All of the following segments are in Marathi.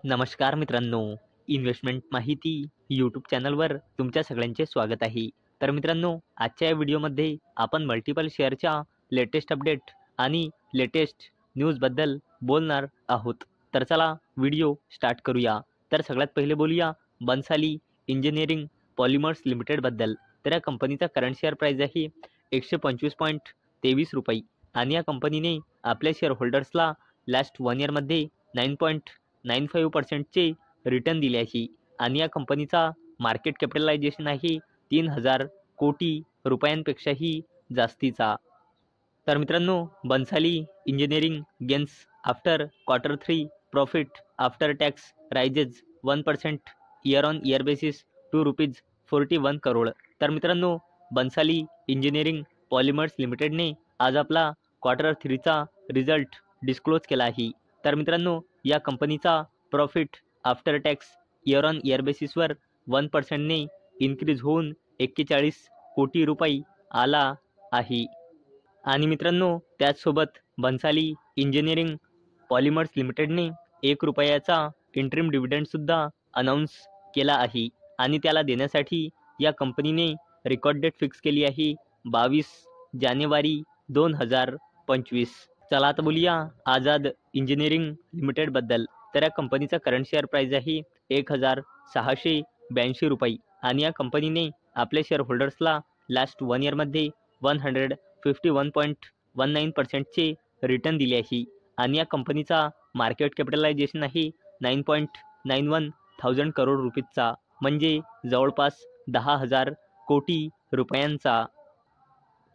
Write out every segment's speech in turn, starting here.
नमस्कार मित्रांनो, इन्व्हेस्टमेंट माहिती यूट्यूब चॅनलवर तुमच्या सगळ्यांचे स्वागत आहे. तर मित्रांनो, आजच्या या व्हिडिओमध्ये आपण मल्टिपल शेअरच्या लेटेस्ट अपडेट आणि लेटेस्ट न्यूजबद्दल बोलणार आहोत. तर चला व्हिडिओ स्टार्ट करूया. तर सगळ्यात पहिले बोलूया बन्साली इंजिनिअरिंग पॉलिमर्स लिमिटेडबद्दल. तर या कंपनीचा करंट शेअर प्राईस आहे 125.23 रुपये आणि या कंपनीने आपल्या शेअर होल्डर्सला लास्ट 1 इयरमध्ये 9.95% रिटर्न दिले आहे आणि या कंपनीचा मार्केट कॅपिटलायझेशन आहे 3,000 कोटी रुपयांपेक्षाही जास्तीचा. तर मित्रांनो, Bansali engineering gains after Q3 profit after tax rises 1% year on year basis to ₹41 crore. तर मित्रांनो, बन्साली इंजिनिअरिंग पॉलिमर्स लिमिटेडने आज आपला Q3चा रिझल्ट डिस्क्लोज केला आहे. तर मित्रांनो, या कंपनीचा profit after tax year on year बेसिसवर 1%ने इन्क्रीज होऊन 41 कोटी रुपये आला आहे. आणि मित्रांनो, त्याचसोबत बन्साली इंजिनिअरिंग पॉलिमर्स लिमिटेडने ₹1 इंटरिम डिव्हिडंडसुद्धा अनाऊन्स केला आहे आणि त्याला देण्यासाठी या कंपनीने रेकॉर्ड डेट फिक्स केली आहे 22 जानेवारी 2025. चला आता बोलूया आझाद इंजिनिअरिंग लिमिटेडबद्दल. तर या कंपनीचा करंट शेअर प्राईस आहे 1,682 रुपये आणि या कंपनीने आपल्या शेअर होल्डर्सला लास्ट 1 इयरमध्ये 151.19%चे रिटर्न दिले आहे आणि या कंपनीचा मार्केट कॅपिटलायझेशन आहे 9.91 थाउजंड करोड रुपीजचा, म्हणजे जवळपास 10,000 कोटी रुपयांचा.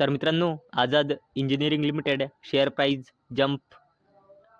तर मित्रांनो, Azad engineering limited share price jump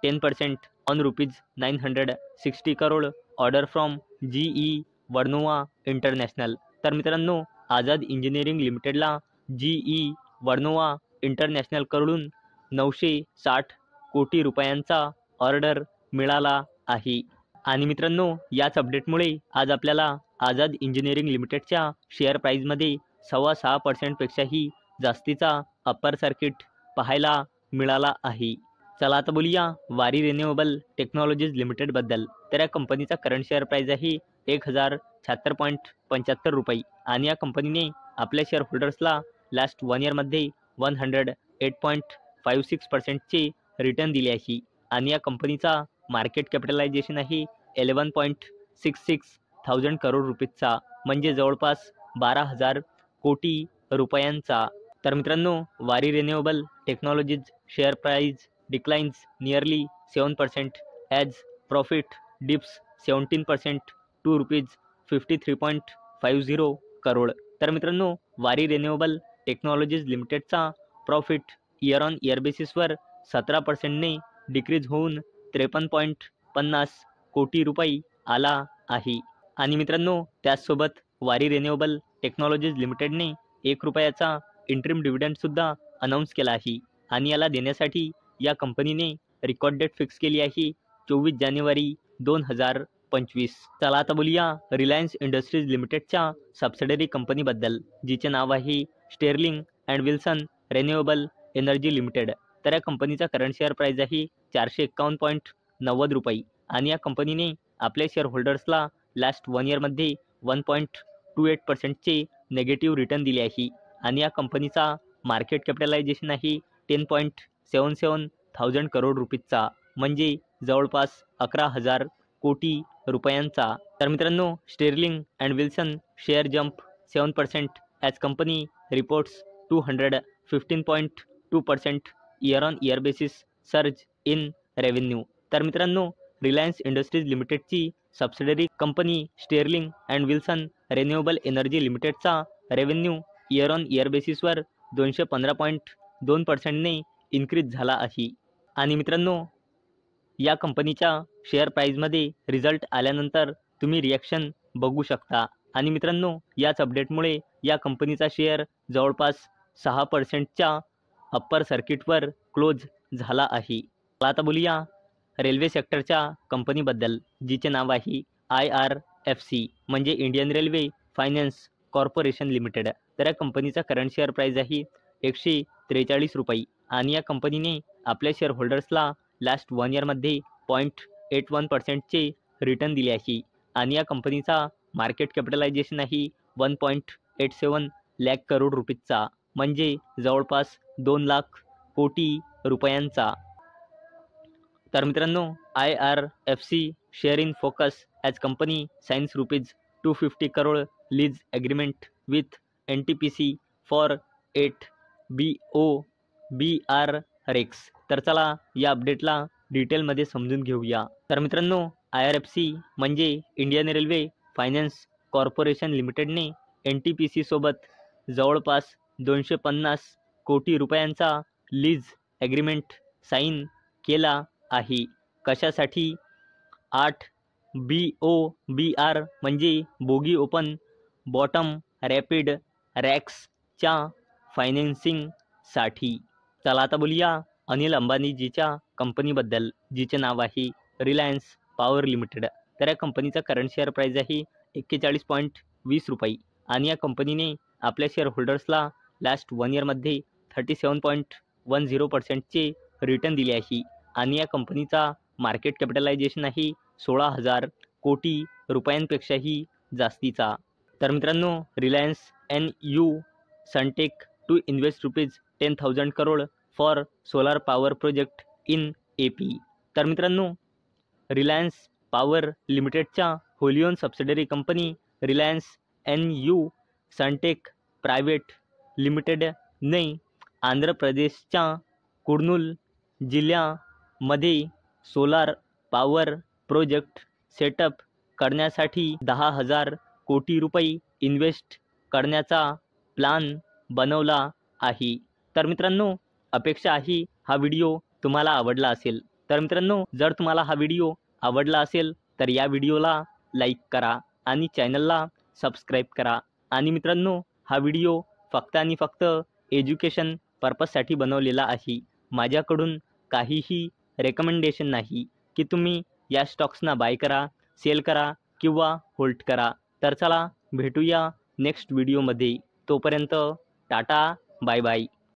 10% on ₹960 crore order from GE Vernova international. तर मित्रांनो, आझाद इंजिनिअरिंग लिमिटेडला GE वर्नोवा इंटरनॅशनलकडून 960 कोटी रुपयांचा ऑर्डर मिळाला आहे. आणि मित्रांनो, याच अपडेटमुळे आज आपल्याला आझाद इंजिनिअरिंग लिमिटेडच्या शेअर प्राईजमध्ये 6.25%पेक्षाही जास्तीचा अप्पर सर्किट पाहायला मिळाला आहे. चला आता बोलूया वारी रिन्युएबल टेक्नॉलॉजीज लिमिटेडबद्दल. तर या कंपनीचा करंट शेअर प्राईज आहे 1,076.75 रुपये आणि या कंपनीने आपल्या शेअर होल्डर्सला लास्ट 1 इयरमध्ये 108.56%चे रिटर्न दिले आहे आणि या कंपनीचा मार्केट कॅपिटलायझेशन आहे 11.66 थाउजंड करोड रुपीजचा, म्हणजे जवळपास 12,000 कोटी रुपयांचा. तर मित्रांनो, Waaree renewable technologies share price declines nearly 7% as profit dips 17% to ₹53.50 crore. तर मित्रांनो, वारी रिन्युएबल टेक्नॉलॉजीज लिमिटेडचा प्रॉफिट इयर ऑन इयर बेसिसवर 17%ने डिक्रीज होऊन 53.50 कोटी रुपये आला आहे. आणि मित्रांनो, त्याचसोबत वारी रिन्युएबल टेक्नॉलॉजीज लिमिटेडने ₹1 इंटरिम डिव्हिडंडसुद्धा अनाऊन्स केला आहे आणि याला देण्यासाठी या कंपनीने रेकॉर्ड डेट फिक्स केली आहे 24 जानेवारी 2025. चला आता बोलूया रिलायन्स इंडस्ट्रीज लिमिटेडच्या सबसिडरी कंपनीबद्दल, जिचे नाव आहे Sterling and Wilson renewable energy limited. तर या कंपनीचा करंट शेअर प्राईज आहे 451.90 रुपये आणि या कंपनीने आपल्या शेअर होल्डर्सला लास्ट 1 इयरमध्ये 1.28%चे नेगेटिव्ह रिटर्न दिले आहे आणि या कंपनीचा मार्केट कॅपिटलायझेशन आहे 10.77 थाउजंड करोड रुपीजचा, म्हणजे जवळपास 11,000 कोटी रुपयांचा. तर मित्रांनो, Sterling and Wilson share jump 7% as company reports 215.2% year on year basis surge in revenue. तर मित्रांनो, रिलायन्स इंडस्ट्रीज लिमिटेडची subsidiary company Sterling and Wilson renewable energy लिमिटेडचा रेव्हेन्यू इयर ऑन इयर बेसिसवर 215.2%ने इन्क्रीज झाला आहे. आणि मित्रांनो, या कंपनीच्या शेअर प्राईजमध्ये रिझल्ट आल्यानंतर तुम्ही रिॲक्शन बघू शकता. आणि मित्रांनो, याच अपडेटमुळे या कंपनीचा शेअर जवळपास 6%च्या अप्पर सर्किटवर क्लोज झाला आहे. आता बोलूया रेल्वे सेक्टरच्या कंपनीबद्दल, जिचे नाव आहे IRFC, म्हणजे Indian railway finance corporation limited. तर या कंपनीचा करंट शेअर प्राईज आहे 143 रुपये आणि या कंपनीने आपल्या शेअर होल्डर्सला लास्ट 1 इयरमध्ये 0.81%चे रिटर्न दिले आहे आणि या कंपनीचा मार्केट कॅपिटलायझेशन आहे 1.87 लाख करोड रुपीजचा, म्हणजे जवळपास 2 लाख कोटी रुपयांचा. तर मित्रांनो, IRFC share in focus as company signs ₹250 crore lease agreement with NTPC for 8 BOBR rakes. तर चला या अपडेटला डिटेलमध्ये समजून घेऊया. तर मित्रांनो, IRFC म्हणजे इंडियन रेल्वे फायनान्स कॉर्पोरेशन लिमिटेडने NTPC सोबत जवळपास 250 कोटी रुपयांचा लीज ॲग्रीमेंट साईन केला आहे. कशासाठी? 8 BOBR म्हणजे बोगी ओपन बॉटम रॅपिड रॅक्सच्या फायनान्सिंगसाठी. चला आता बोलूया अनिल अंबानीजीच्या कंपनीबद्दल, जिचे नाव आहे रिलायन्स पॉवर लिमिटेड. तर या कंपनीचा करंट शेअर प्राईज आहे 41.20 रुपये आणि या कंपनीने आपल्या शेअर होल्डर्सला लास्ट 1 इयरमध्ये 37.10% रिटर्न दिले आहे आणि या कंपनीचा मार्केट कॅपिटलायझेशन आहे 16,000 कोटी रुपयांपेक्षाही जास्तीचा. तर मित्रांनो, Reliance NU Suntech to invest ₹10,000 crore for solar power project in AP. तर मित्रांनो, रिलायन्स पॉवर लिमिटेडच्या wholly owned subsidiary company Reliance NU Suntech private लिमिटेडने आंध्र प्रदेशच्या कुर्नूल जिल्ह्यामध्ये सोलार पॉवर प्रोजेक्ट सेटअप करण्यासाठी 10,000 कोटी रुपये इन्व्हेस्ट करण्याचा प्लान बनवला आहे. तर मित्रांनो, अपेक्षा आहे हा व्हिडिओ तुम्हाला आवडला असेल. तर मित्रांनो, जर तुम्हाला हा व्हिडिओ आवडला असेल तर या व्हिडिओला लाईक करा आणि चॅनलला सबस्क्राईब करा. आणि मित्रांनो, हा व्हिडिओ फक्त आणि फक्त एज्युकेशन पर्पजसाठी बनवलेला आहे. माझ्याकडून काहीही रेकमेंडेशन नाही की तुम्ही या स्टॉक्सना बाय करा, सेल करा किंवा होल्ड करा. तर चला भेटूया नेक्स्ट व्हिडिओमध्ये. तोपर्यंत टाटा, बाय बाय.